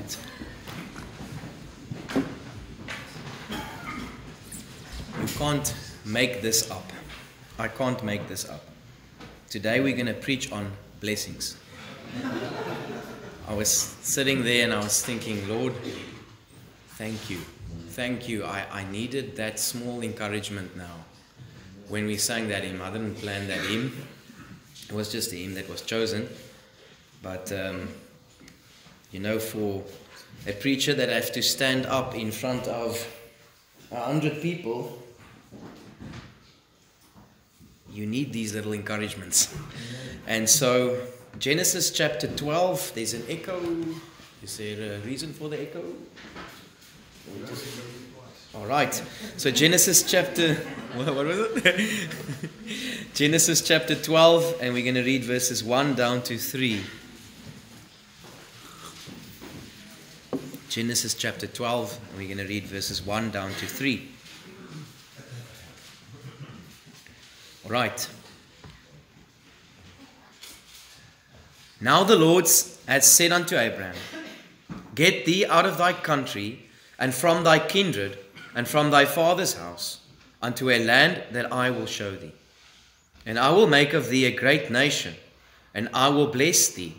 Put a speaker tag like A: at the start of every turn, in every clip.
A: right. You can't make this up. I can't make this up. Today we're going to preach on blessings. I was sitting there and I was thinking, Lord, thank you. Thank you. I needed that small encouragement now. When we sang that hymn, I didn't plan that hymn. It was just a hymn that was chosen. But, for a preacher that has to stand up in front of 100 people, you need these little encouragements. And so, Genesis chapter 12, there's an echo. Is there a reason for the echo? All right. So Genesis chapter, what was it? Genesis chapter 12, and we're going to read verses 1 down to 3. Genesis chapter 12, and we're going to read verses 1 down to 3. All right. Now the Lord had said unto Abraham, Get thee out of thy country, and from thy kindred, and from thy father's house, unto a land that I will show thee. And I will make of thee a great nation, and I will bless thee,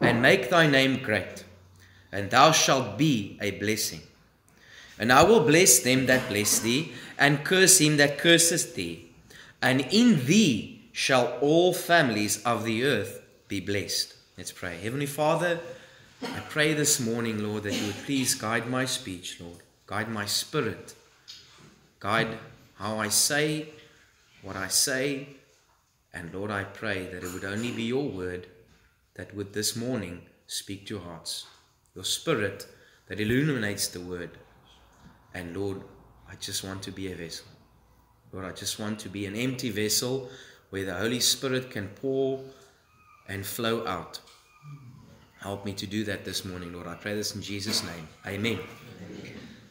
A: and make thy name great, and thou shalt be a blessing. And I will bless them that bless thee, and curse him that curseth thee. And in thee shall all families of the earth be blessed. Let's pray. Heavenly Father, I pray this morning, Lord, that you would please guide my speech, Lord. Guide my spirit. Guide how I say, what I say. And Lord, I pray that it would only be your word that would this morning speak to hearts. Your spirit that illuminates the word. And Lord, I just want to be a vessel. Lord, I just want to be an empty vessel where the Holy Spirit can pour and flow out. Help me to do that this morning, Lord. I pray this in Jesus' name. Amen.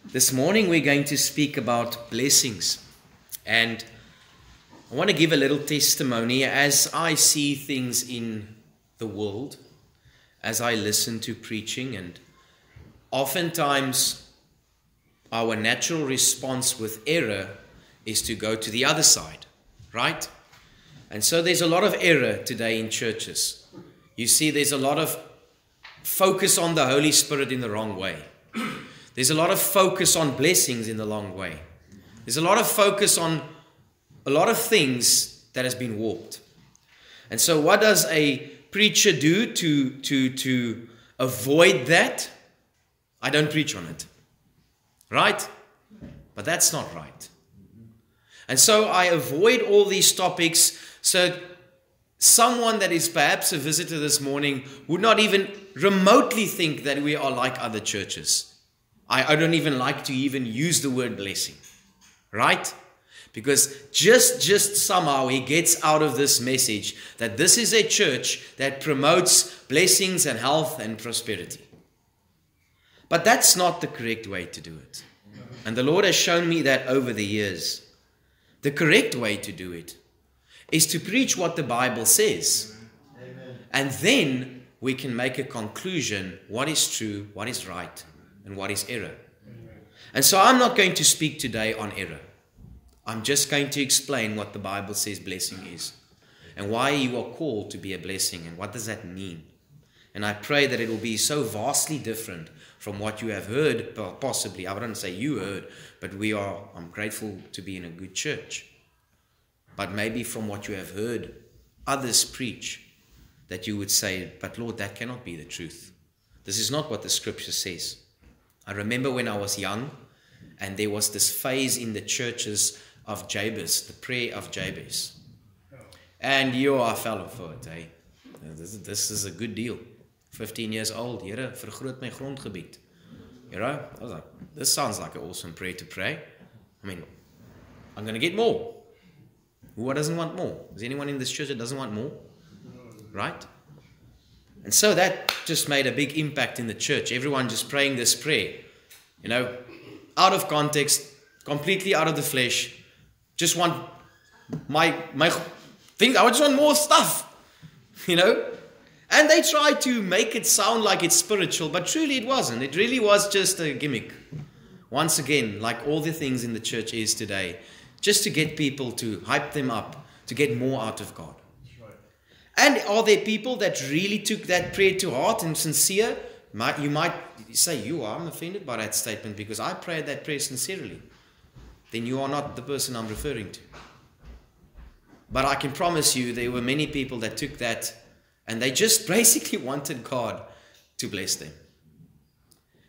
A: This morning we're going to speak about blessings. And I want to give a little testimony as I see things in the world, as I listen to preaching. And oftentimes our natural response with error is to go to the other side, right? And so there's a lot of error today in churches. You see, there's a lot of focus on the Holy Spirit in the wrong way. There's a lot of focus on blessings in the wrong way. There's a lot of focus on a lot of things that has been warped. And so what does a preacher do to avoid that? I don't preach on it, right? But that's not right. And so I avoid all these topics so someone that is perhaps a visitor this morning would not even remotely think that we are like other churches. I don't even like to even use the word blessing, right? Because just somehow he gets out of this message that this is a church that promotes blessings and health and prosperity. But that's not the correct way to do it. And the Lord has shown me that over the years. The correct way to do it is to preach what the Bible says. Amen. And then we can make a conclusion, what is true, what is right, and what is error. Amen. And so I'm not going to speak today on error. I'm just going to explain what the Bible says blessing is, and why you are called to be a blessing, and what does that mean. And I pray that it will be so vastly different from what you have heard, possibly. I wouldn't say you heard, but I'm grateful to be in a good church. But maybe from what you have heard others preach, that you would say, but Lord, that cannot be the truth. This is not what the scripture says. I remember when I was young, and there was this phase in the churches of Jabez, the prayer of Jabez. And I fell for it. Eh? This is a good deal. 15 years old, Here, vergroot my grondgebied. You know, I was like, this sounds like an awesome prayer to pray. I mean, I'm going to get more. Who doesn't want more? Is there anyone in this church that doesn't want more? Right? And so that just made a big impact in the church. Everyone just praying this prayer. Out of context, completely out of the flesh. Just want my thing. I just want more stuff. And they tried to make it sound like it's spiritual, but truly it wasn't. It really was just a gimmick. Once again, like all the things in the church is today, just to get people to hype them up, to get more out of God. And are there people that really took that prayer to heart and sincere? You might say, I'm offended by that statement because I prayed that prayer sincerely. Then you are not the person I'm referring to. But I can promise you there were many people that took that and they just basically wanted God to bless them.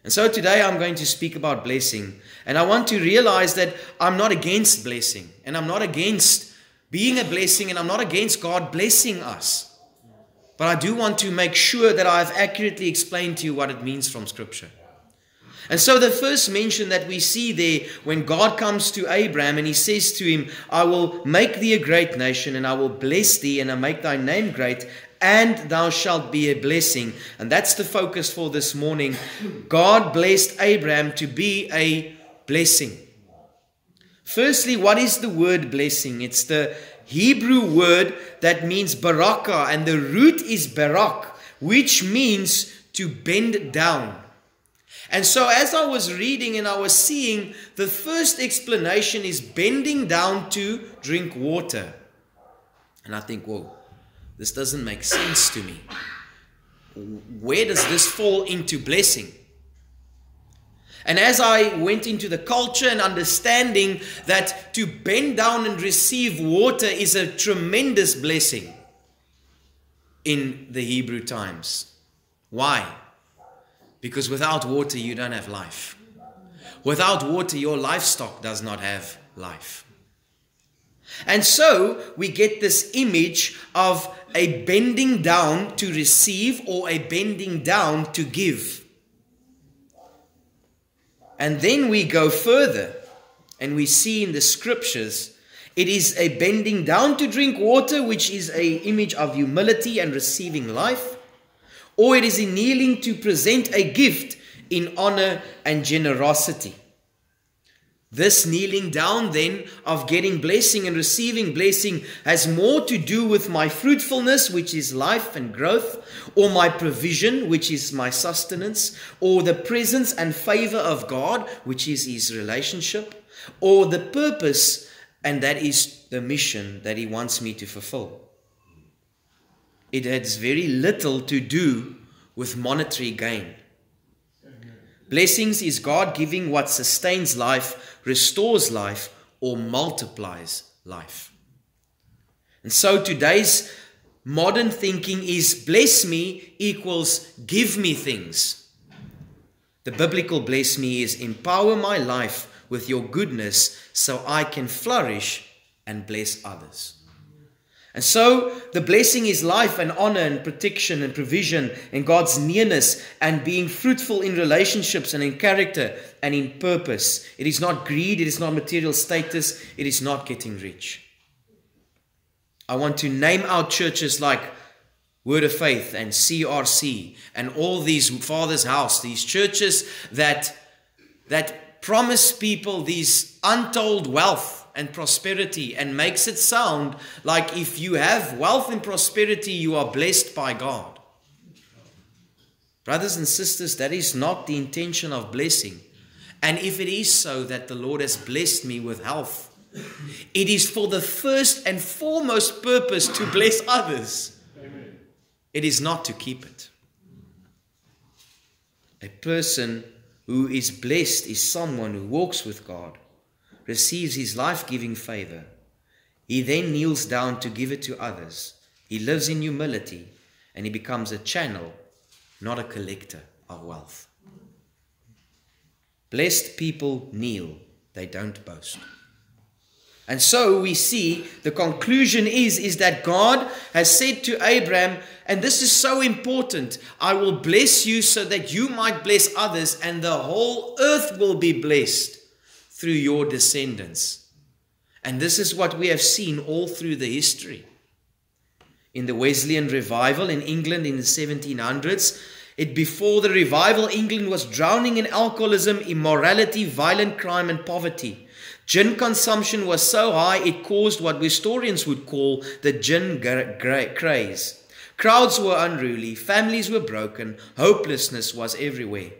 A: And so today I'm going to speak about blessing. And I want to realize that I'm not against blessing. And I'm not against being a blessing. And I'm not against God blessing us. But I do want to make sure that I've accurately explained to you what it means from Scripture. And so the first mention that we see there when God comes to Abraham and he says to him, I will make thee a great nation and I will bless thee and I'll make thy name great and thou shalt be a blessing. And that's the focus for this morning. God blessed Abraham to be a blessing. Firstly, what is the word blessing? It's the Hebrew word that means barakah, and the root is barak, which means to bend down. And so as I was reading and I was seeing, the first explanation is bending down to drink water. And I think, whoa, this doesn't make sense to me. Where does this fall into blessing? And as I went into the culture and understanding that to bend down and receive water is a tremendous blessing in the Hebrew times. Why? Because without water you don't have life. Without water your livestock does not have life. And so we get this image of a bending down to receive or a bending down to give. And then we go further and we see in the scriptures, it is a bending down to drink water, which is an image of humility and receiving life. Or it is a kneeling to present a gift in honor and generosity. This kneeling down then of getting blessing and receiving blessing has more to do with my fruitfulness, which is life and growth, or my provision, which is my sustenance, or the presence and favor of God, which is His relationship, or the purpose, and that is the mission that He wants me to fulfill. It has very little to do with monetary gain. Blessings is God giving what sustains life, restores life, or multiplies life. And so today's modern thinking is bless me equals give me things. The biblical bless me is empower my life with your goodness so I can flourish and bless others. And so the blessing is life and honor and protection and provision and God's nearness and being fruitful in relationships and in character and in purpose. It is not greed, it is not material status, it is not getting rich. I want to name out churches like Word of Faith and CRC and all these Father's House, these churches that promise people these untold wealth and prosperity and makes it sound like if you have wealth and prosperity, you are blessed by God. Brothers and sisters, that is not the intention of blessing. And if it is so that the Lord has blessed me with health, it is for the first and foremost purpose to bless others. Amen. It is not to keep it. A person who is blessed is someone who walks with God, receives His life-giving favor. He then kneels down to give it to others. He lives in humility and he becomes a channel, not a collector of wealth. Blessed people kneel, they don't boast. And so we see the conclusion is that God has said to Abraham, and this is so important, I will bless you so that you might bless others and the whole earth will be blessed through your descendants. And this is what we have seen all through the history. In the Wesleyan revival in England in the 1700s, before the revival, England was drowning in alcoholism, immorality, violent crime and poverty. Gin consumption was so high it caused what historians would call the gin craze. Crowds were unruly, families were broken, hopelessness was everywhere.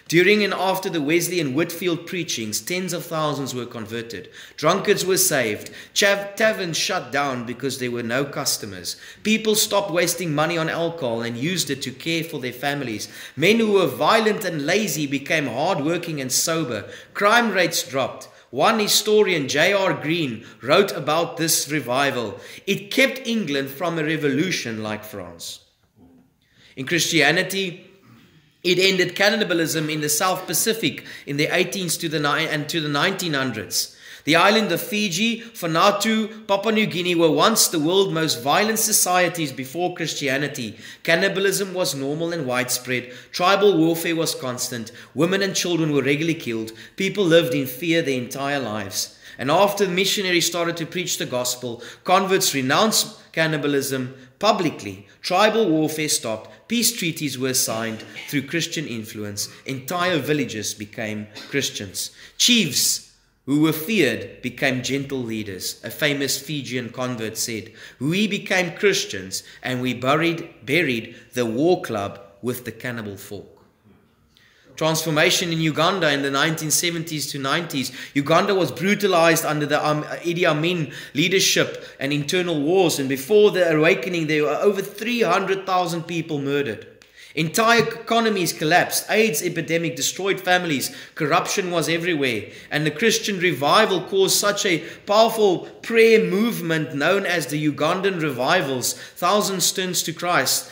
A: During and after the Wesley and Whitfield preachings, tens of thousands were converted. Drunkards were saved. Taverns shut down because there were no customers. People stopped wasting money on alcohol and used it to care for their families. Men who were violent and lazy became hardworking and sober. Crime rates dropped. One historian, J.R. Green, wrote about this revival. It kept England from a revolution like France. In Christianity, it ended cannibalism in the South Pacific in the 18s to the 1900s. The island of Fiji, Vanuatu, Papua New Guinea were once the world's most violent societies before Christianity. Cannibalism was normal and widespread. Tribal warfare was constant. Women and children were regularly killed. People lived in fear their entire lives. And after the missionaries started to preach the gospel, converts renounced cannibalism publicly. Tribal warfare stopped. Peace treaties were signed through Christian influence. Entire villages became Christians. Chiefs who were feared became gentle leaders. A famous Fijian convert said, "We became Christians and we buried the war club with the cannibal folk." Transformation in Uganda in the 1970s to 90s. Uganda was brutalized under the Idi Amin leadership and internal wars. And before the awakening, there were over 300,000 people murdered. Entire economies collapsed. AIDS epidemic destroyed families. Corruption was everywhere. And the Christian revival caused such a powerful prayer movement known as the Ugandan revivals. Thousands turned to Christ.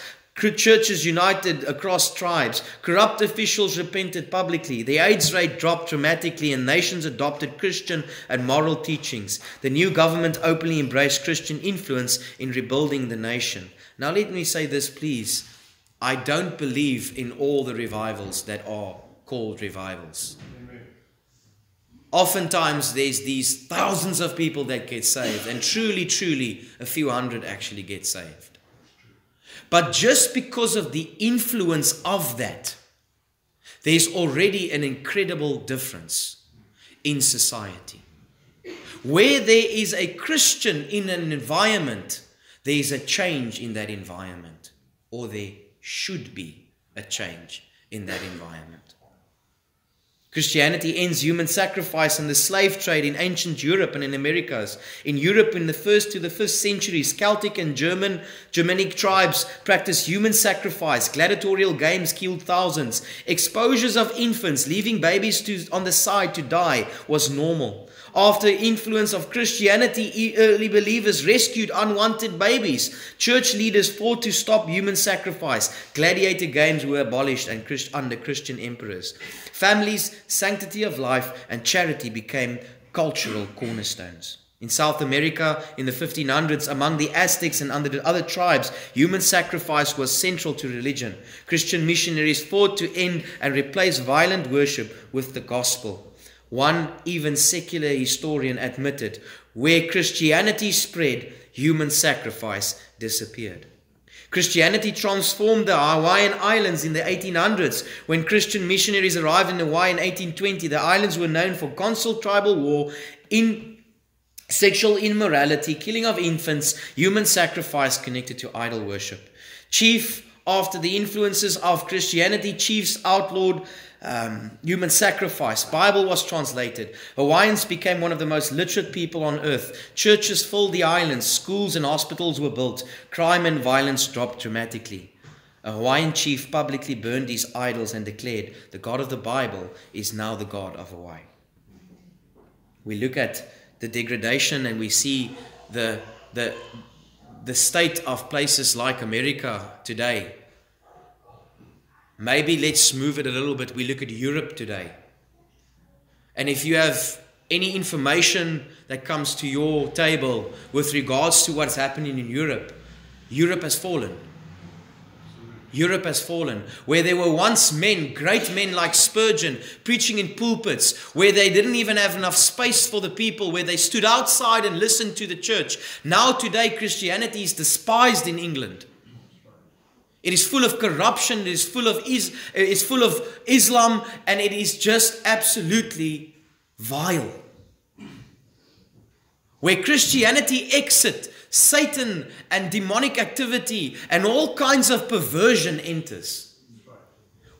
A: Churches united across tribes. Corrupt officials repented publicly. The AIDS rate dropped dramatically and nations adopted Christian and moral teachings. The new government openly embraced Christian influence in rebuilding the nation. Now let me say this, please. I don't believe in all the revivals that are called revivals. Oftentimes there's these thousands of people that get saved, and truly a few hundred actually get saved. But just because of the influence of that, there's already an incredible difference in society. Where there is a Christian in an environment, there is a change in that environment, or there should be a change in that environment. Christianity ends human sacrifice and the slave trade in ancient Europe and in Americas. In Europe in the 1st to the 5th centuries, Celtic and Germanic tribes practiced human sacrifice. Gladiatorial games killed thousands. Exposures of infants, leaving babies on the side to die, was normal. After the influence of Christianity, early believers rescued unwanted babies. Church leaders fought to stop human sacrifice. Gladiator games were abolished under Christian emperors. Families, sanctity of life, and charity became cultural cornerstones. In South America, in the 1500s, among the Aztecs and under the other tribes, human sacrifice was central to religion. Christian missionaries fought to end and replace violent worship with the gospel. One even secular historian admitted, where Christianity spread, human sacrifice disappeared. Christianity transformed the Hawaiian Islands in the 1800s. When Christian missionaries arrived in Hawaii in 1820, the islands were known for constant tribal war, sexual immorality, killing of infants, human sacrifice connected to idol worship. After the influences of Christianity, chiefs outlawed human sacrifice. Bible was translated. Hawaiians became one of the most literate people on earth. Churches filled the islands. Schools and hospitals were built. Crime and violence dropped dramatically. A Hawaiian chief publicly burned his idols and declared, "The God of the Bible is now the God of Hawaii." We look at the degradation and we see the state of places like America today. Maybe let's move it a little bit. We look at Europe today. And if you have any information that comes to your table with regards to what's happening in Europe, Europe has fallen. Europe has fallen. Where there were once men, great men like Spurgeon, preaching in pulpits, where they didn't even have enough space for the people, where they stood outside and listened to the church. Now today Christianity is despised in England. It is full of corruption, it is full of Islam, and it is just absolutely vile. Where Christianity exit Satan and demonic activity and all kinds of perversion enters.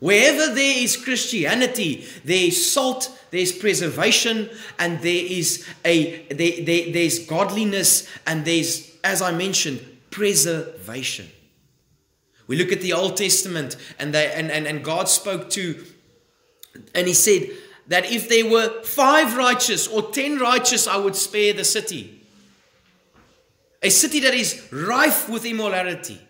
A: Wherever there is Christianity, there is salt, there is preservation, and there's godliness, and there's, as I mentioned, preservation. We look at the Old Testament, and God spoke to, and He said that if there were 5 righteous or 10 righteous, I would spare the city. A city that is rife with immorality.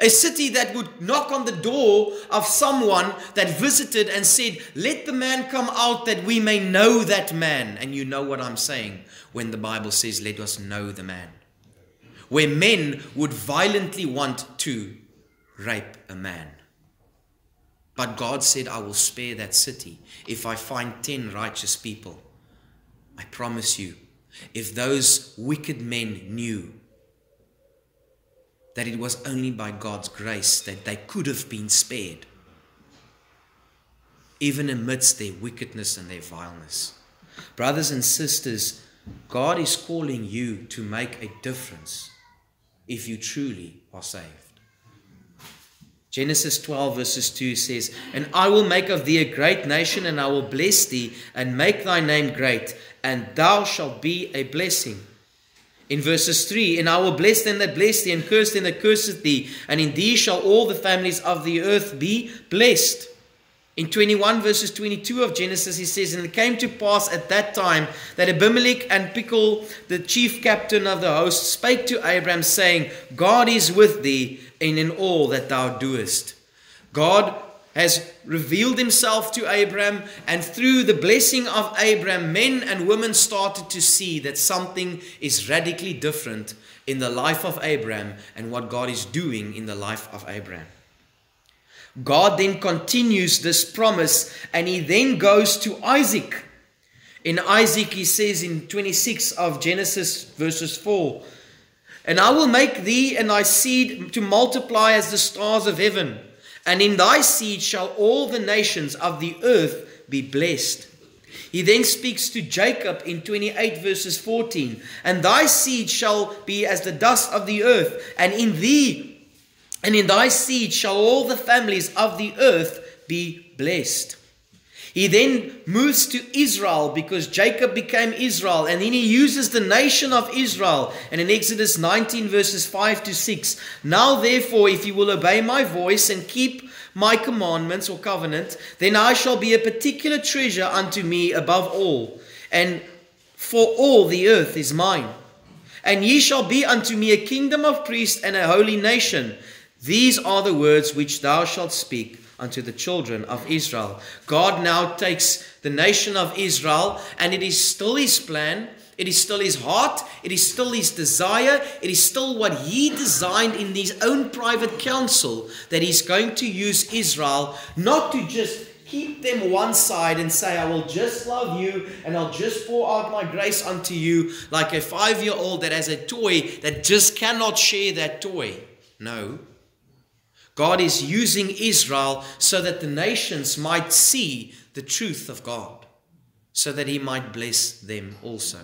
A: A city that would knock on the door of someone that visited and said, let the man come out that we may know that man. And you know what I'm saying when the Bible says, let us know the man. Where men would violently want to rape a man. But God said, I will spare that city if I find 10 righteous people. I promise you, if those wicked men knew that it was only by God's grace that they could have been spared, even amidst their wickedness and their vileness. Brothers and sisters, God is calling you to make a difference if you truly are saved. Genesis 12 verses 2 says, and I will make of thee a great nation, and I will bless thee, and make thy name great, and thou shalt be a blessing. In verses 3, and I will bless them that bless thee, and curse them that curseth thee, and in thee shall all the families of the earth be blessed. In 21 verses 22 of Genesis, he says, and it came to pass at that time that Abimelech and Phicol, the chief captain of the host, spake to Abraham, saying, God is with thee, and in all that thou doest. God has revealed himself to Abraham, and through the blessing of Abraham, men and women started to see that something is radically different in the life of Abraham and what God is doing in the life of Abraham. God then continues this promise, and he then goes to Isaac. In Isaac, he says in 26 of Genesis verses 4, and I will make thee and thy seed to multiply as the stars of heaven, and in thy seed shall all the nations of the earth be blessed. He then speaks to Jacob in 28 verses 14, and thy seed shall be as the dust of the earth, and in thee and in thy seed shall all the families of the earth be blessed. He then moves to Israel because Jacob became Israel, and then he uses the nation of Israel. And in Exodus 19 verses 5 to 6, now therefore if you will obey my voice and keep my commandments or covenant, then I shall be a particular treasure unto me above all, and for all the earth is mine. And ye shall be unto me a kingdom of priests and a holy nation. These are the words which thou shalt speak unto the children of Israel. God now takes the nation of Israel, and it is still his plan, it is still his heart, it is still his desire, it is still what he designed in his own private counsel, that he's going to use Israel, not to just keep them one side and say, I will just love you and I'll just pour out my grace unto you, like a 5-year-old that has a toy that just cannot share that toy. No. God is using Israel so that the nations might see the truth of God, so that he might bless them also.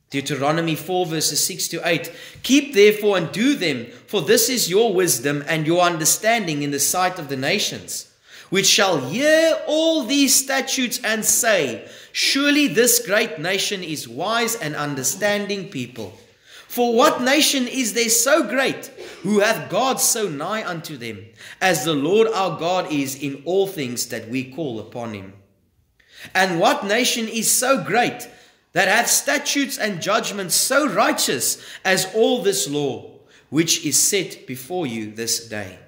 A: Deuteronomy 4 verses 6 to 8. Keep therefore and do them, for this is your wisdom and your understanding in the sight of the nations, which shall hear all these statutes and say, surely this great nation is wise and understanding people. For what nation is there so great, who hath God so nigh unto them, as the Lord our God is in all things that we call upon him? And what nation is so great, that hath statutes and judgments so righteous as all this law, which is set before you this day?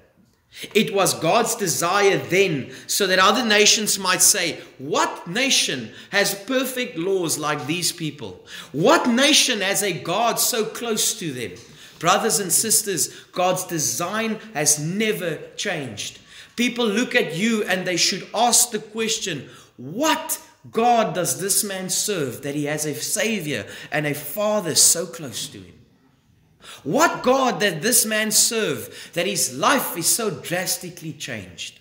A: It was God's desire then, so that other nations might say, what nation has perfect laws like these people? What nation has a God so close to them? Brothers and sisters, God's design has never changed. People look at you and they should ask the question, what God does this man serve, that he has a Savior and a Father so close to him? What God that this man serve, that his life is so drastically changed,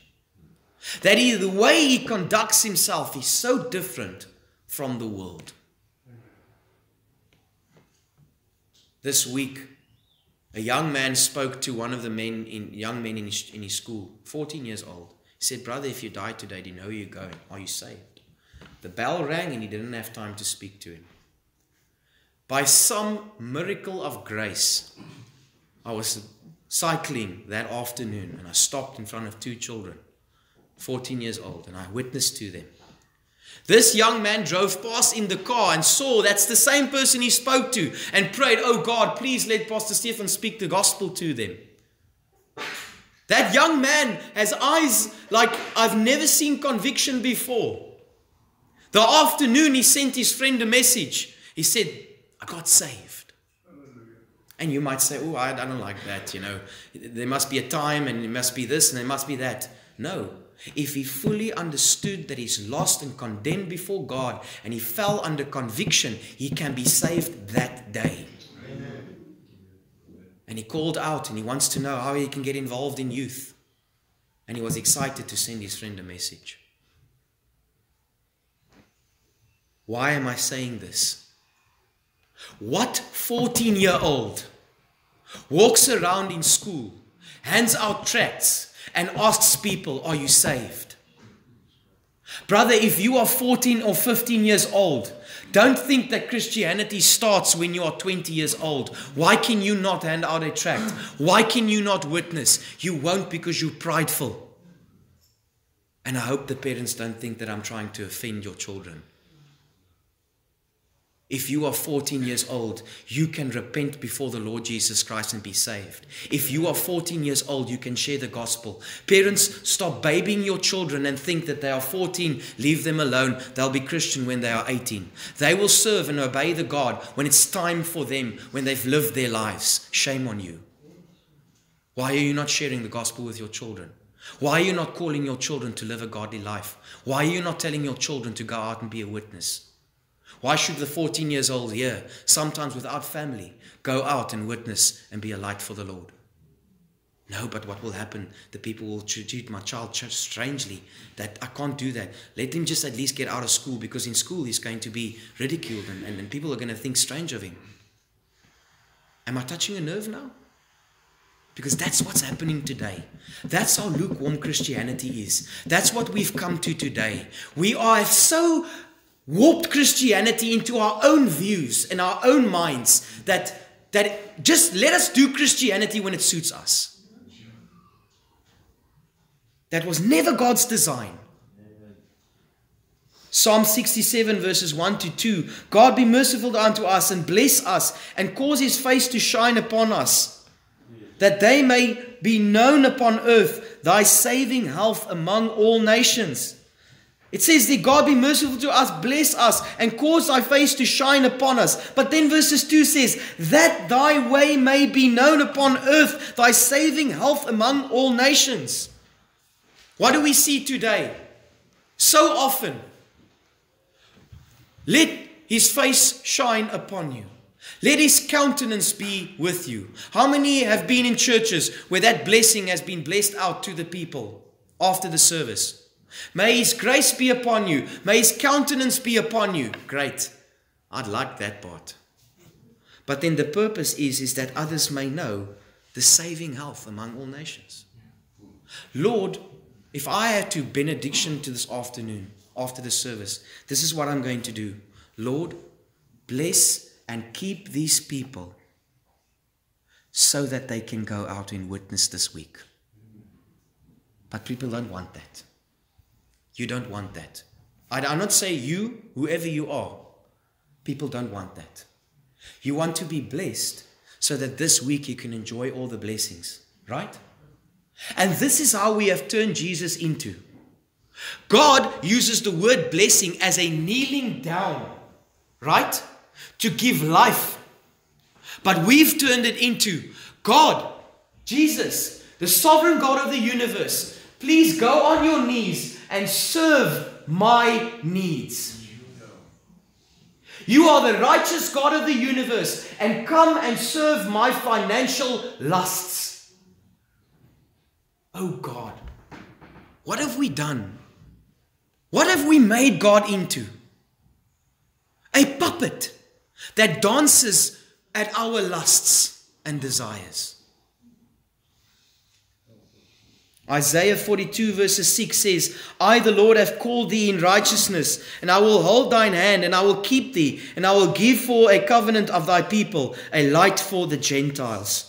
A: that the way he conducts himself is so different from the world? this week, a young man spoke to one of the young men in his school, 14 years old. He said, "Brother, if you die today, do you know where you're going? Are you saved?" The bell rang and he didn't have time to speak to him. By some miracle of grace, I was cycling that afternoon and I stopped in front of two children, 14 years old, and I witnessed to them. This young man drove past in the car and saw that's the same person he spoke to and prayed, "Oh God, please let Pastor Stephen speak the gospel to them." That young man has eyes like I've never seen conviction before. The afternoon he sent his friend a message. He said, "I got saved." And you might say, "Oh, I don't like that, There must be a time and it must be this and there must be that." No. If he fully understood that he's lost and condemned before God and he fell under conviction, he can be saved that day. Amen. And he called out and he wants to know how he can get involved in youth. And he was excited to send his friend a message. Why am I saying this? What 14-year-old walks around in school, hands out tracts, and asks people, "Are you saved?" Brother, if you are 14 or 15 years old, don't think that Christianity starts when you are 20 years old. Why can you not hand out a tract? Why can you not witness? You won't because you're prideful. And I hope the parents don't think that I'm trying to offend your children. If you are 14 years old, you can repent before the Lord Jesus Christ and be saved. If you are 14 years old, you can share the gospel. Parents, stop babying your children and think that they are 14, leave them alone. They'll be Christian when they are 18. They will serve and obey the God when it's time for them, when they've lived their lives. Shame on you. Why are you not sharing the gospel with your children? Why are you not calling your children to live a godly life? Why are you not telling your children to go out and be a witness? Why should the 14 years old here, sometimes without family, go out and witness and be a light for the Lord? No, but what will happen? The people will treat my child strangely. That I can't do that. Let him just at least get out of school, because in school he's going to be ridiculed and people are going to think strange of him. Am I touching a nerve now? Because that's what's happening today. That's how lukewarm Christianity is. That's what we've come to today. We are so warped Christianity into our own views and our own minds that just let us do Christianity when it suits us. That was never God's design. Psalm 67 verses 1 to 2. God be merciful unto us and bless us and cause his face to shine upon us, that they may be known upon earth, thy saving health among all nations. It says that God be merciful to us, bless us, and cause thy face to shine upon us. But then verses 2 says, that thy way may be known upon earth, thy saving health among all nations. What do we see today? So often, let his face shine upon you. Let his countenance be with you. How many have been in churches where that blessing has been blessed out to the people after the service? May his grace be upon you. May his countenance be upon you. Great. I'd like that part. But then the purpose is that others may know the saving health among all nations. Lord, if I had to benediction to this afternoon, after the service, this is what I'm going to do. Lord, bless and keep these people so that they can go out and witness this week. But people don't want that. You don't want that. I'm not saying you, whoever you are, people don't want that. You want to be blessed so that this week you can enjoy all the blessings, right? And this is how we have turned Jesus into. God uses the word blessing as a kneeling down, right? To give life. But we've turned it into God, Jesus, the sovereign God of the universe. Please go on your knees and serve my needs. You are the righteous God of the universe, and come and serve my financial lusts. Oh God, what have we done? What have we made God into? A puppet that dances at our lusts and desires. Isaiah 42 verses 6 says, I, the Lord, have called thee in righteousness, and I will hold thine hand, and I will keep thee, and I will give for a covenant of thy people, a light for the Gentiles.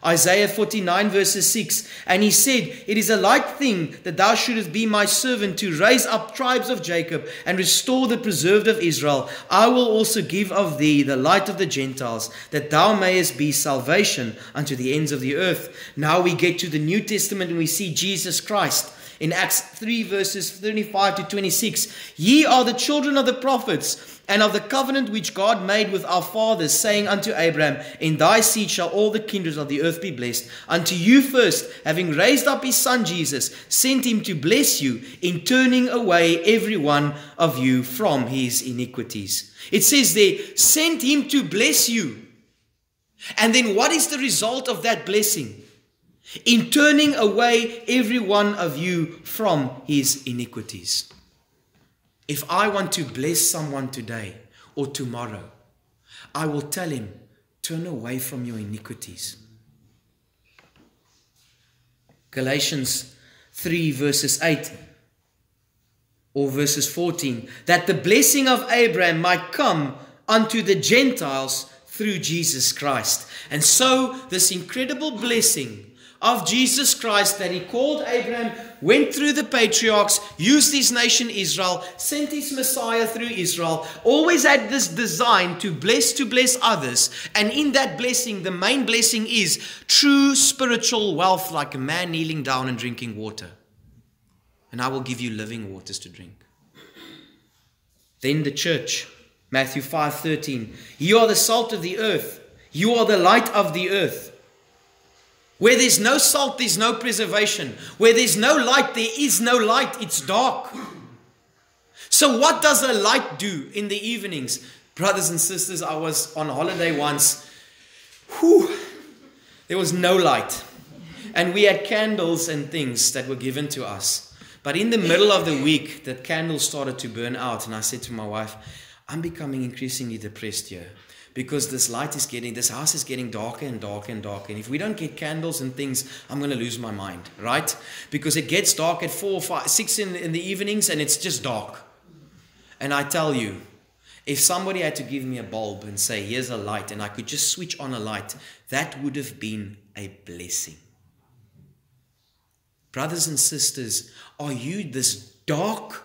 A: Isaiah 49 verses 6, and he said, it is a light thing that thou shouldest be my servant to raise up tribes of Jacob and restore the preserved of Israel. I will also give of thee the light of the Gentiles, that thou mayest be salvation unto the ends of the earth. Now we get to the New Testament and we see Jesus Christ. In Acts 3 verses 35 to 26, ye are the children of the prophets, and of the covenant which God made with our fathers, saying unto Abraham, in thy seed shall all the kindreds of the earth be blessed. Unto you first, having raised up his son Jesus, sent him to bless you, in turning away every one of you from his iniquities. It says there, sent him to bless you. And then what is the result of that blessing? In turning away every one of you from his iniquities. If I want to bless someone today or tomorrow, I will tell him, turn away from your iniquities. Galatians 3 verses 8 or verses 14, that the blessing of Abraham might come unto the Gentiles through Jesus Christ. And so this incredible blessing of Jesus Christ that he called Abraham, went through the patriarchs, used his nation Israel, sent his Messiah through Israel, always had this design to bless others. And in that blessing, the main blessing is true spiritual wealth, like a man kneeling down and drinking water. And I will give you living waters to drink. Then the church, Matthew 5:13, you are the salt of the earth. You are the light of the earth. Where there's no salt, there's no preservation. Where there's no light, there is no light. It's dark. So what does a light do in the evenings? Brothers and sisters, I was on holiday once. There was no light. And we had candles and things that were given to us. But in the middle of the week, the candles started to burn out. And I said to my wife, I'm becoming increasingly depressed here. Because this house is getting darker and darker and darker. And if we don't get candles and things, I'm going to lose my mind, right? Because it gets dark at 4 or 5, 6 in the evenings and it's just dark. And I tell you, if somebody had to give me a bulb and say, here's a light, and I could just switch on a light, that would have been a blessing. Brothers and sisters, are you this dark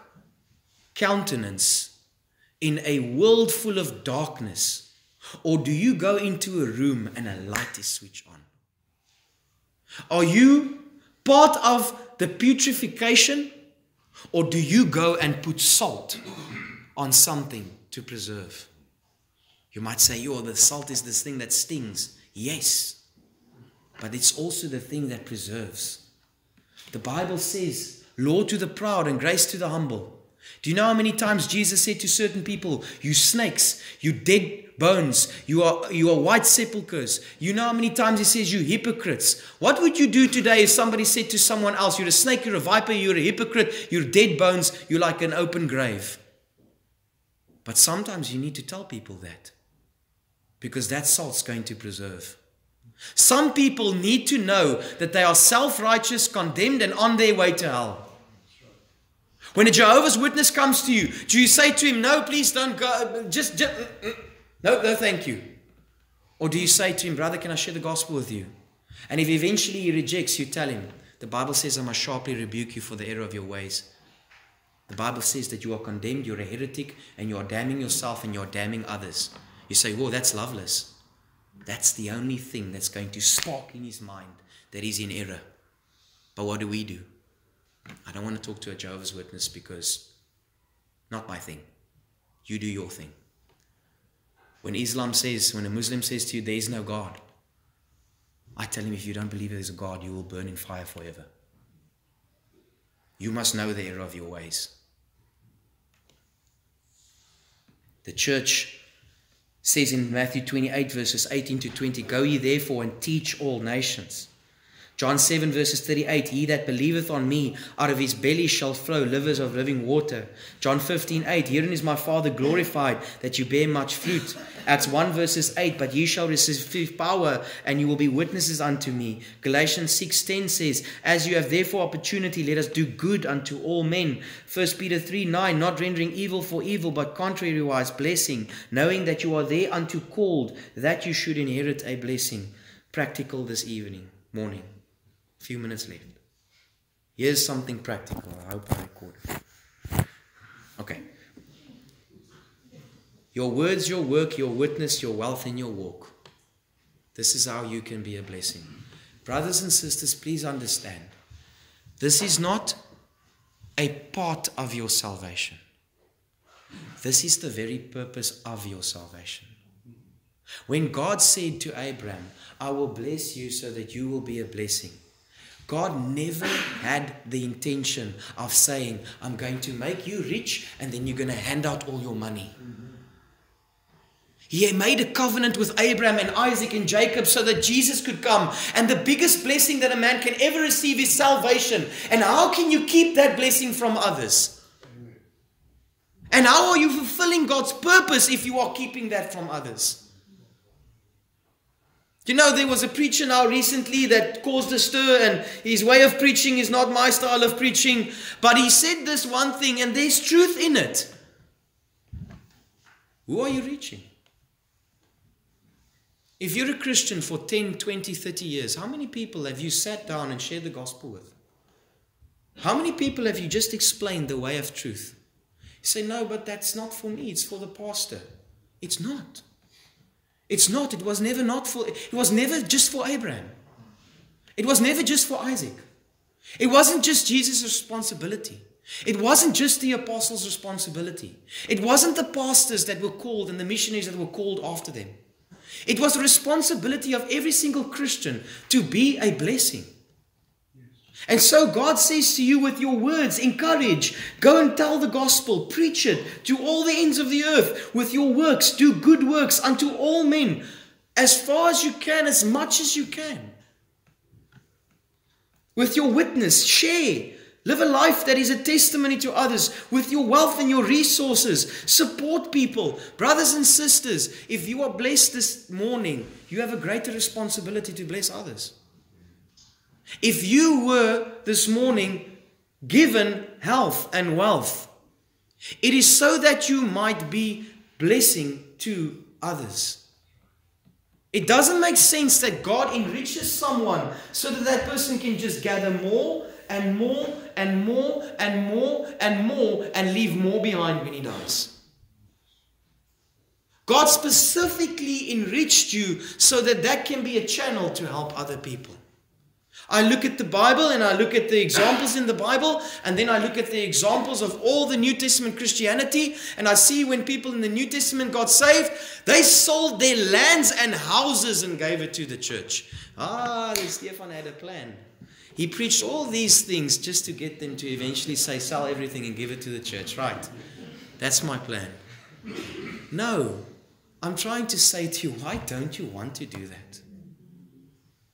A: countenance in a world full of darkness? Or do you go into a room and a light is switched on? Are you part of the putrefaction? Or do you go and put salt on something to preserve? You might say, the salt is this thing that stings. Yes, but it's also the thing that preserves. The Bible says, Lord to the proud and grace to the humble. Do you know how many times Jesus said to certain people, you snakes, you dead bones, you are white sepulchres? You know how many times he says, you hypocrites? What would you do today if somebody said to someone else, you're a snake, you're a viper, you're a hypocrite, you're dead bones, you're like an open grave? But sometimes you need to tell people that, because that salt's going to preserve. Some people need to know that they are self-righteous, condemned, and on their way to hell. When a Jehovah's Witness comes to you, do you say to him, no, please don't go, no, thank you? Or do you say to him, brother, can I share the gospel with you? And if eventually he rejects, you tell him, the Bible says, I must sharply rebuke you for the error of your ways. The Bible says that you are condemned, you're a heretic, and you are damning yourself and you're damning others. You say, whoa, that's loveless. That's the only thing that's going to spark in his mind that he's in error. But what do? I don't want to talk to a Jehovah's Witness because not my thing. You do your thing. When a Muslim says to you, there is no God, I tell him, if you don't believe there is a God, you will burn in fire forever. You must know the error of your ways. The church says in Matthew 28 verses 18 to 20, go ye therefore and teach all nations, John 7 verses 38, he that believeth on me, out of his belly shall flow rivers of living water. John 15:8, herein is my Father glorified, that you bear much fruit. Acts 1 verses 8, but ye shall receive power, and you will be witnesses unto me. Galatians 6:10 says, as you have therefore opportunity, let us do good unto all men. 1 Peter 3:9, not rendering evil for evil, but contrariwise blessing, knowing that you are thereunto called, that you should inherit a blessing. Practical this morning. Few minutes left. Here's something practical. I hope I record it. Okay. Your words, your work, your witness, your wealth, and your walk. This is how you can be a blessing. Brothers and sisters, please understand. This is not a part of your salvation. This is the very purpose of your salvation. When God said to Abraham, I will bless you so that you will be a blessing, God never had the intention of saying, I'm going to make you rich and then you're going to hand out all your money. He made a covenant with Abraham and Isaac and Jacob so that Jesus could come. And the biggest blessing that a man can ever receive is salvation. And how can you keep that blessing from others? And how are you fulfilling God's purpose if you are keeping that from others? You know, there was a preacher now recently that caused a stir, and his way of preaching is not my style of preaching. But he said this one thing, and there's truth in it. Who are you reaching? If you're a Christian for 10, 20, 30 years, how many people have you sat down and shared the gospel with? How many people have you just explained the way of truth? You say, no, but that's not for me. It's for the pastor. It's not. It's not. It was never just for Abraham. It was never just for Isaac. It wasn't just Jesus' responsibility. It wasn't just the apostles' responsibility. It wasn't the pastors that were called and the missionaries that were called after them. It was the responsibility of every single Christian to be a blessing. And so God says to you with your words, encourage, go and tell the gospel, preach it to all the ends of the earth. With your works, do good works unto all men, as far as you can, as much as you can. With your witness, share. Live a life that is a testimony to others. With your wealth and your resources, support people. Brothers and sisters, if you are blessed this morning, you have a greater responsibility to bless others. If you were this morning given health and wealth, it is so that you might be blessing to others. It doesn't make sense that God enriches someone so that that person can just gather more and more and more and more and more and leave more behind when he dies. God specifically enriched you so that that can be a channel to help other people. I look at the Bible and I look at the examples in the Bible, and then I look at the examples of all the New Testament Christianity, and I see when people in the New Testament got saved, they sold their lands and houses and gave it to the church. Stefan had a plan. He preached all these things just to get them to eventually say, sell everything and give it to the church. Right. That's my plan. No. I'm trying to say to you, why don't you want to do that?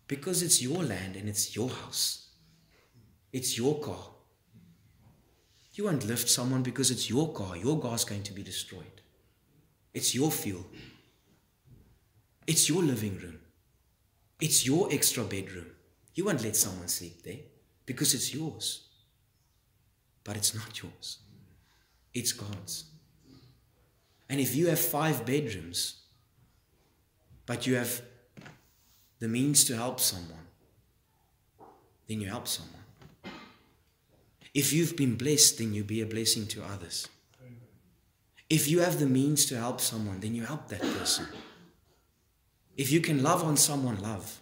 A: Because it's your land and it's your house. It's your car. You won't lift someone because it's your car. Your car's going to be destroyed. It's your fuel. It's your living room. It's your extra bedroom. You won't let someone sleep there because it's yours. But it's not yours. It's God's. And if you have 5 bedrooms, but you have the means to help someone, then you help someone. If you've been blessed, then you be a blessing to others. If you have the means to help someone, then you help that person. If you can love on someone, love.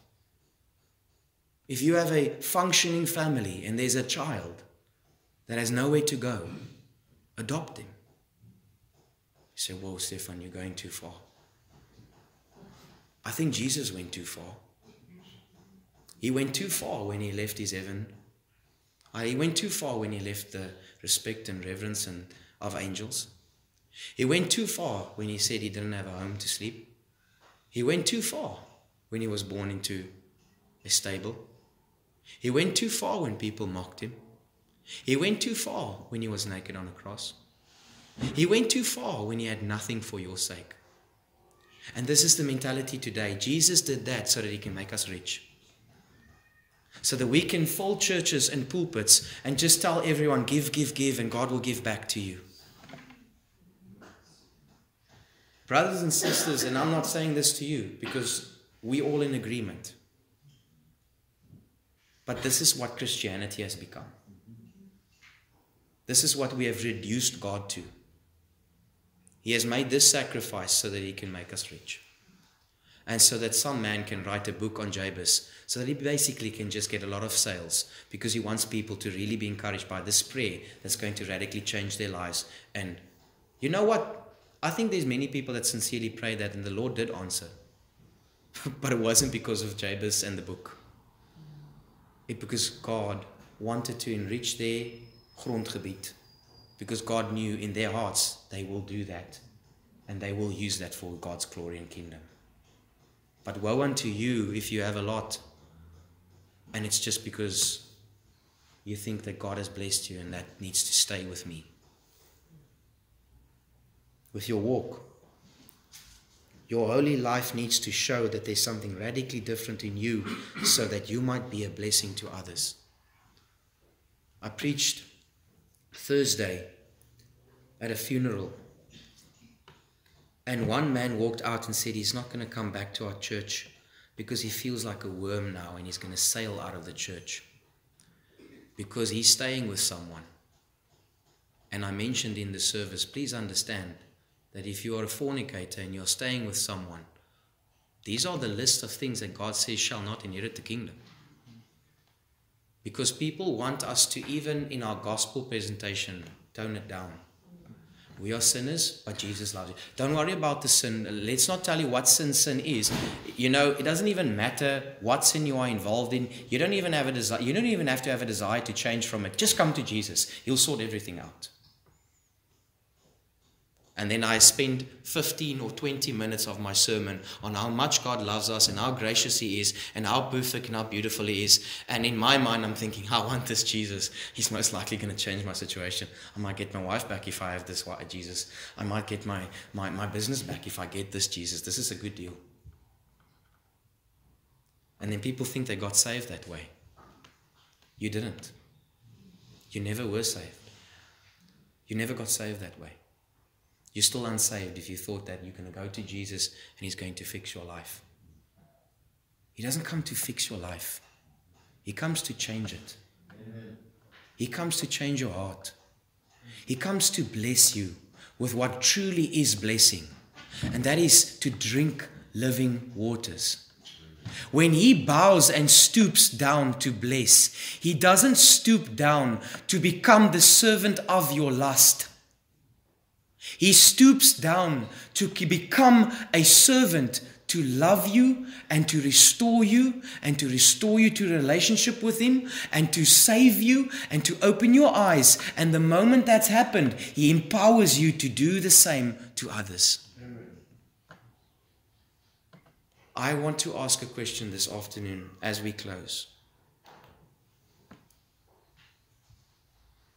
A: If you have a functioning family and there's a child that has nowhere to go, adopt him. You say, whoa, Stefan, you're going too far. I think Jesus went too far. He went too far when he left his heaven. He went too far when he left the respect and reverence of angels. He went too far when he said he didn't have a home to sleep. He went too far when he was born into a stable. He went too far when people mocked him. He went too far when he was naked on a cross. He went too far when he had nothing for your sake. And this is the mentality today. Jesus did that so that he can make us rich. So that we can fill churches and pulpits and just tell everyone, give, give, give, and God will give back to you. Brothers and sisters, and I'm not saying this to you because we're all in agreement. But this is what Christianity has become. This is what we have reduced God to. He has made this sacrifice so that he can make us rich. And so that some man can write a book on Jabez, so that he basically can just get a lot of sales, because he wants people to really be encouraged by this prayer that's going to radically change their lives. And you know what? I think there's many people that sincerely pray that, and the Lord did answer. But it wasn't because of Jabez and the book. It's because God wanted to enrich their grondgebied. Because God knew in their hearts they will do that. And they will use that for God's glory and kingdom. But woe unto you if you have a lot, and it's just because you think that God has blessed you and that needs to stay with me. With your walk, your holy life needs to show that there's something radically different in you so that you might be a blessing to others. I preached Thursday at a funeral, and one man walked out and said he's not going to come back to our church because he feels like a worm now and he's going to sail out of the church because he's staying with someone. And I mentioned in the service, please understand that if you are a fornicator and you're staying with someone, these are the list of things that God says shall not inherit the kingdom. Because people want us to, even in our gospel presentation, tone it down. We are sinners, but Jesus loves you. Don't worry about the sin. Let's not tell you what sin is. You know, it doesn't even matter what sin you are involved in. You don't even have a desire. You don't even have to have a desire to change from it. Just come to Jesus. He'll sort everything out. And then I spend 15 or 20 minutes of my sermon on how much God loves us and how gracious He is and how perfect and how beautiful He is. And in my mind, I'm thinking, I want this Jesus. He's most likely going to change my situation. I might get my wife back if I have this Jesus. I might get my business back if I get this Jesus. This is a good deal. And then people think they got saved that way. You didn't. You never were saved. You never got saved that way. You're still unsaved if you thought that you're going to go to Jesus and He's going to fix your life. He doesn't come to fix your life. He comes to change it. Amen. He comes to change your heart. He comes to bless you with what truly is blessing. And that is to drink living waters. When He bows and stoops down to bless, He doesn't stoop down to become the servant of your lust. He stoops down to become a servant to love you and to restore you and to restore you to a relationship with Him and to save you and to open your eyes. And the moment that's happened, He empowers you to do the same to others. I want to ask a question this afternoon as we close.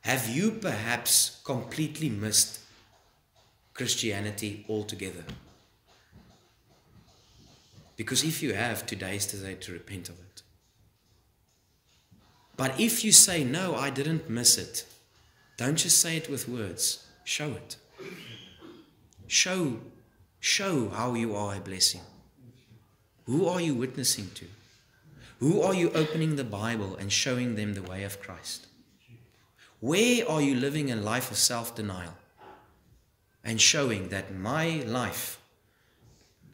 A: Have you perhaps completely missed Christianity altogether? Because if you have, today is the day to repent of it. But if you say, no, I didn't miss it, don't just say it with words. Show it. Show how you are a blessing. Who are you witnessing to? Who are you opening the Bible and showing them the way of Christ? Where are you living a life of self-denial and showing that my life,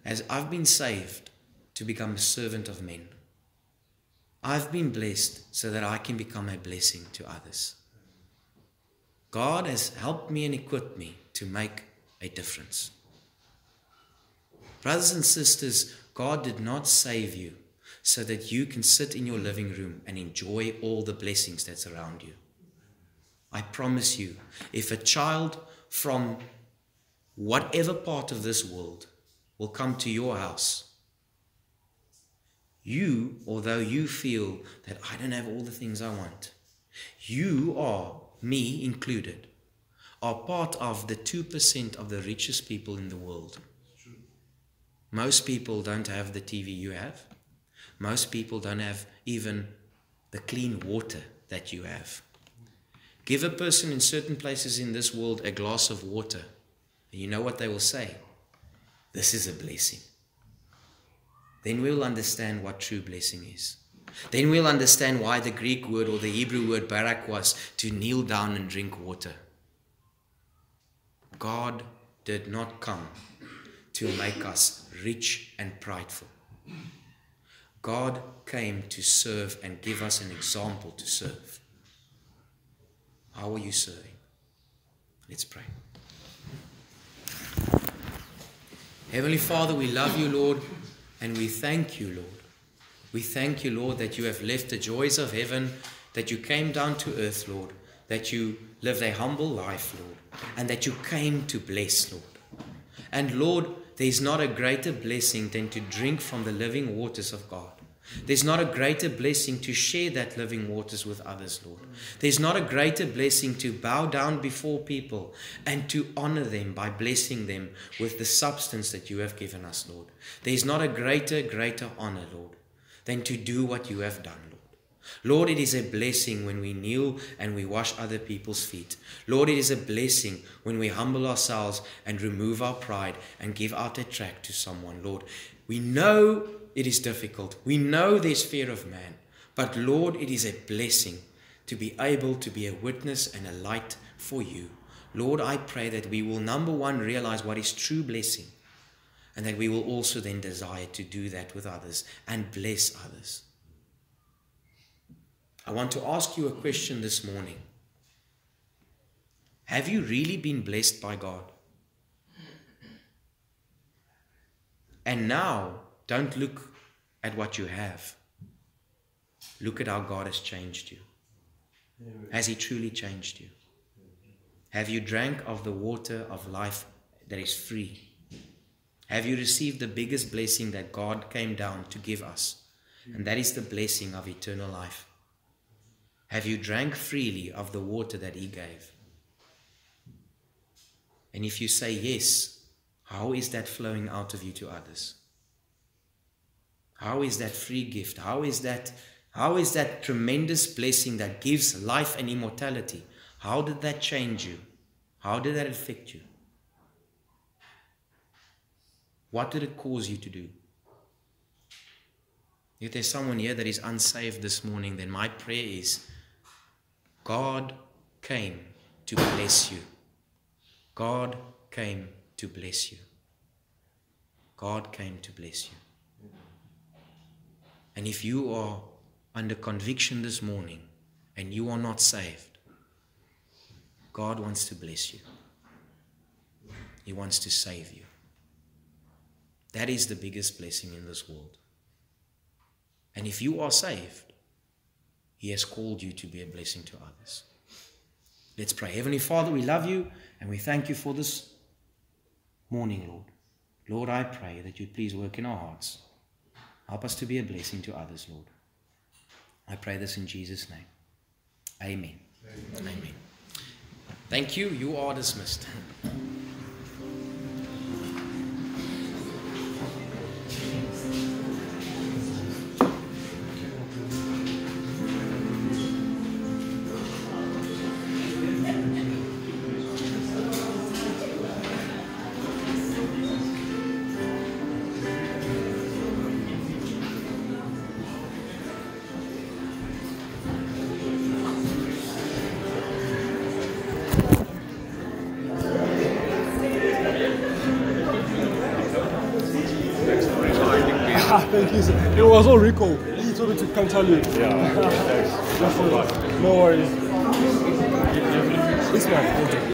A: as I've been saved to become a servant of men, I've been blessed so that I can become a blessing to others. God has helped me and equipped me to make a difference. Brothers and sisters, God did not save you so that you can sit in your living room and enjoy all the blessings that's around you. I promise you, if a child from whatever part of this world will come to your house, You, although you feel that I don't have all the things I want, you are, me included, are part of the 2% of the richest people in the world. Most people don't have the TV you have. Most people don't have even the clean water that you have. Give a person in certain places in this world a glass of water, and you know what they will say? This is a blessing. Then we'll understand what true blessing is. Then we'll understand why the Greek word or the Hebrew word barak was to kneel down and drink water. God did not come to make us rich and prideful. God came to serve and give us an example to serve. How are you serving? Let's pray. Heavenly Father, we love you, Lord, and we thank you, Lord. We thank you, Lord, that you have left the joys of heaven, that you came down to earth, Lord, that you lived a humble life, Lord, and that you came to bless, Lord. And Lord, there is not a greater blessing than to drink from the living waters of God. There's not a greater blessing to share that living waters with others, Lord. There's not a greater blessing to bow down before people and to honor them by blessing them with the substance that you have given us, Lord. There's not a greater honor, Lord, than to do what you have done, Lord. Lord, it is a blessing when we kneel and we wash other people's feet. Lord, it is a blessing when we humble ourselves and remove our pride and give out a tract to someone, Lord. We know it is difficult. We know there's fear of man. But Lord, it is a blessing to be able to be a witness and a light for you. Lord, I pray that we will, number one, realize what is true blessing, and that we will also then desire to do that with others and bless others. I want to ask you a question this morning. Have you really been blessed by God? And now, don't look at what you have. Look at how God has changed you. Has He truly changed you? Have you drank of the water of life that is free? Have you received the biggest blessing that God came down to give us? And that is the blessing of eternal life. Have you drank freely of the water that He gave? And if you say yes, how is that flowing out of you to others? How is that free gift? How is that tremendous blessing that gives life and immortality? How did that change you? How did that affect you? What did it cause you to do? If there's someone here that is unsaved this morning, then my prayer is, God came to bless you. God came to bless you. God came to bless you. And if you are under conviction this morning and you are not saved, God wants to bless you. He wants to save you. That is the biggest blessing in this world. And if you are saved, He has called you to be a blessing to others. Let's pray. Heavenly Father, we love you and we thank you for this morning, Lord. Lord, I pray that you please work in our hearts. Help us to be a blessing to others, Lord. I pray this in Jesus' name. Amen. Amen. Amen. Thank you. You are dismissed.
B: Thank you, sir. It was all Rico. He told me to come tell you.
C: Yeah, thanks.
B: No worries. This one.